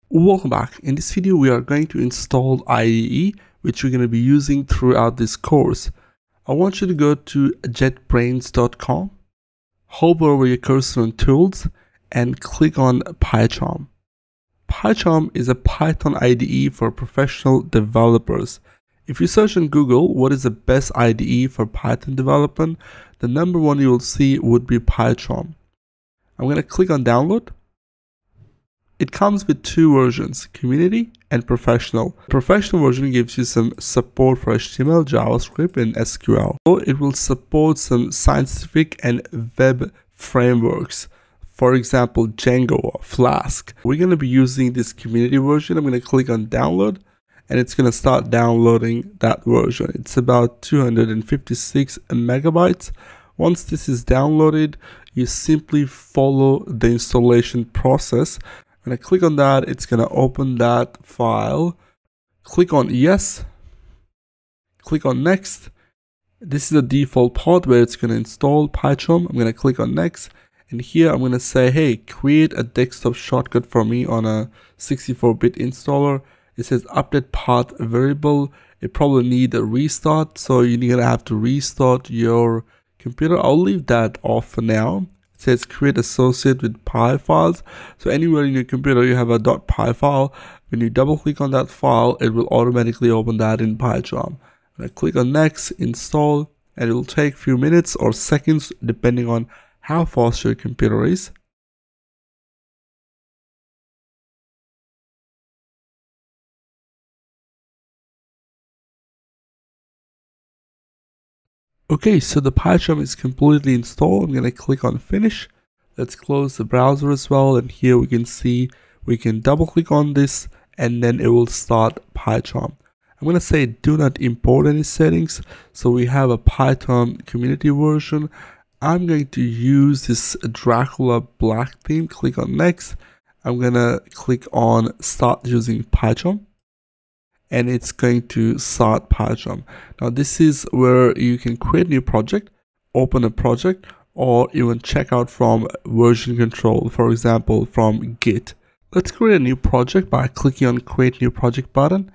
Welcome back. In this video, we are going to install IDE, which we're going to be using throughout this course. I want you to go to jetbrains.com, hover over your cursor on Tools, and click on pycharm. Pycharm is a Python IDE for professional developers. If you search on Google, what is the best IDE for Python development, the number one you will see would be pycharm. I'm going to click on download. It comes with two versions, community and professional. Professional version gives you some support for HTML, JavaScript, and SQL. So it will support some scientific and web frameworks. For example, Django or Flask. We're going to be using this community version. I'm going to click on download and it's going to start downloading that version. It's about 256 megabytes. Once this is downloaded, you simply follow the installation process. When I click on that, it's going to open that file. Click on yes. Click on next. This is the default part where it's going to install pycharm. I'm going to click on next. And here I'm going to say, hey, create a desktop shortcut for me on a 64-bit installer. It says update path variable. It probably need a restart. So you're going to have to restart your computer. I'll leave that off for now. It says create associate with py files. So anywhere in your computer you have a .py file. When you double click on that file, it will automatically open that in pycharm. And I click on next, install, and it will take a few minutes or seconds depending on how fast your computer is. Okay, so the pycharm is completely installed. I'm going to click on finish. Let's close the browser as well. And here we can see we can double click on this and then it will start pycharm. I'm going to say do not import any settings. So we have a Python community version. I'm going to use this Dracula black theme. Click on next. I'm going to click on start using pycharm. And it's going to start pycharm. Now this is where you can create a new project, open a project, or even check out from version control, for example from Git. Let's create a new project by clicking on create new project button,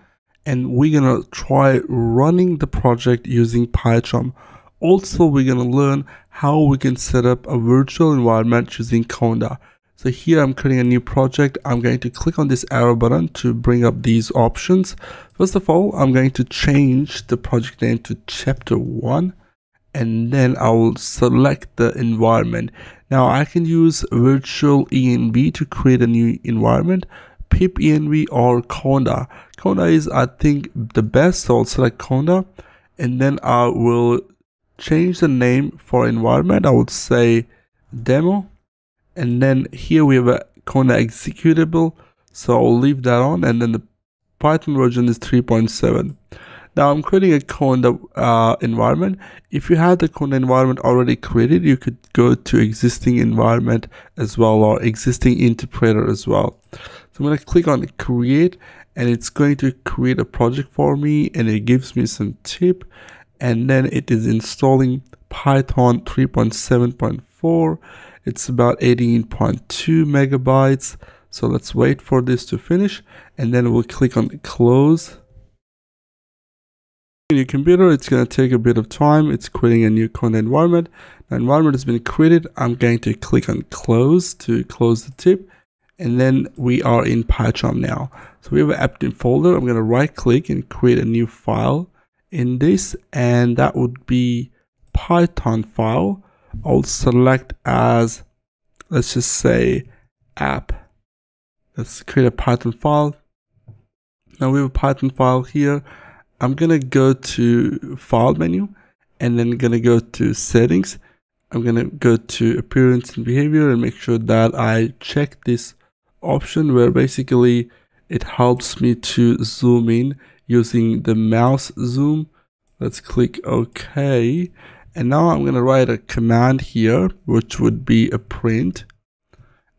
and we're gonna try running the project using pycharm. Also, we're gonna learn how we can set up a virtual environment using Conda. So here I'm creating a new project. I'm going to click on this arrow button to bring up these options. First of all, I'm going to change the project name to chapter 1, and then I will select the environment. Now I can use virtual env to create a new environment, pip env or Conda. Conda is, I think, the best, so I'll select Conda, and then I will change the name for environment. I would say demo. And then here we have a Conda executable, so I'll leave that on, and then the Python version is 3.7. Now I'm creating a Conda environment. If you have the Conda environment already created, you could go to existing environment as well, or existing interpreter as well. So I'm going to click on create, and it's going to create a project for me, and it gives me some tip, and then it is installing Python 3.7.4. It's about 18.2 megabytes. So let's wait for this to finish, and then we'll click on close. In your computer, it's going to take a bit of time. It's creating a new Conda environment. The environment has been created. I'm going to click on close to close the tip, and then we are in pycharm now. So we have an empty folder. I'm going to right click and create a new file in this, and that would be Python file. I'll select as, let's just say, app. Let's create a Python file. Now we have a Python file here. I'm gonna go to file menu, and then gonna go to settings. I'm gonna go to appearance and behavior and make sure that I check this option where basically it helps me to zoom in using the mouse zoom. Let's click OK. And now I'm going to write a command here, which would be a print.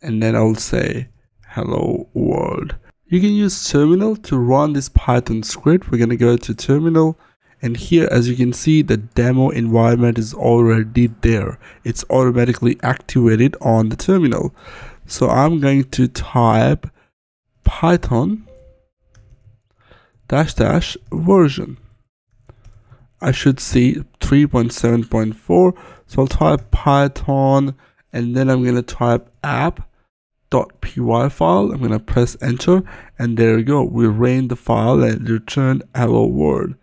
And then I'll say, hello world. You can use terminal to run this Python script. We're going to go to terminal. And here, as you can see, the demo environment is already there. It's automatically activated on the terminal. So I'm going to type python -- version. I should see 3.7.4. So I'll type python and then I'm going to type app.py file. I'm going to press enter and there we go. We ran the file and returned hello world.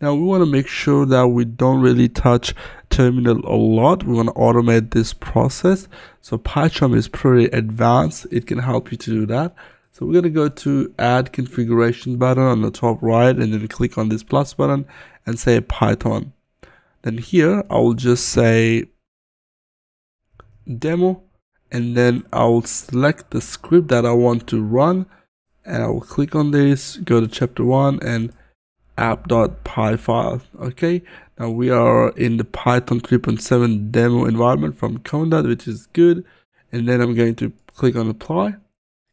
Now we want to make sure that we don't really touch terminal a lot. We want to automate this process. So pycharm is pretty advanced. It can help you to do that. So we're going to go to add configuration button on the top right and then click on this plus button and say Python. Then here I will just say demo and then I will select the script that I want to run and I will click on this, go to chapter 1 and app.py file. Okay, now we are in the Python 3.7 demo environment from Conda, which is good. And then I'm going to click on apply,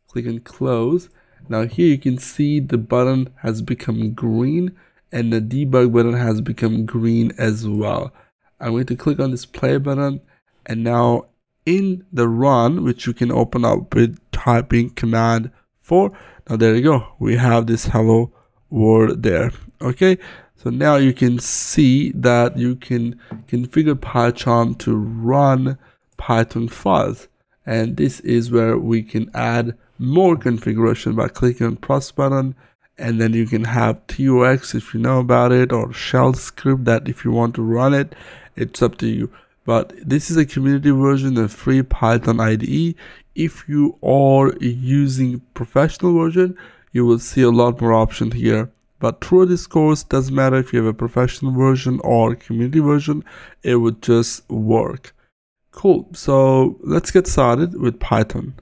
click on close. Now here you can see the button has become green and the debug button has become green as well. I'm going to click on this play button and now in the run, which you can open up with typing command 4. Now there you go, we have this hello world there. Okay, so now you can see that you can configure pycharm to run Python files, and this is where we can add more configuration by clicking on plus button, and then you can have TOX if you know about it, or shell script that if you want to run it, it's up to you. But this is a community version, the free Python IDE. If you are using professional version, you will see a lot more options here. But through this course, doesn't matter if you have a professional version or community version, it would just work. Cool, so let's get started with Python.